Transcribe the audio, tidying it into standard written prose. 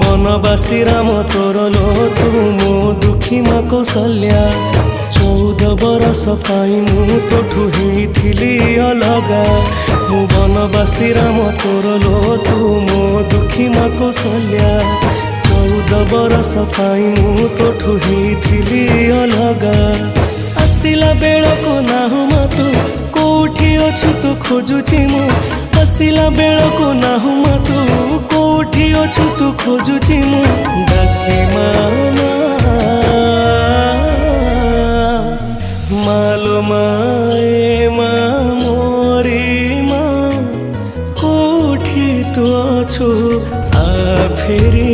बनवासी राम तोर लो तू मो दुखी माँ कौशल्या 14 बरस पाई मु तोठू हेइथिली अलगा मु बनवासी राम तोर लो तू मो दुखी माँ कौशल्या 14 बरस पाई मु तोठू हेइथिली अलगा आसिला बेलको नाहु मा तू कोठी अछु तू खोजुची मु आसिला बेलको नाहु मा तू कोठी अछु तू खोजुची मु डाके माना मालो माए मा मोरी मा कोठी तो अछु आ फेरी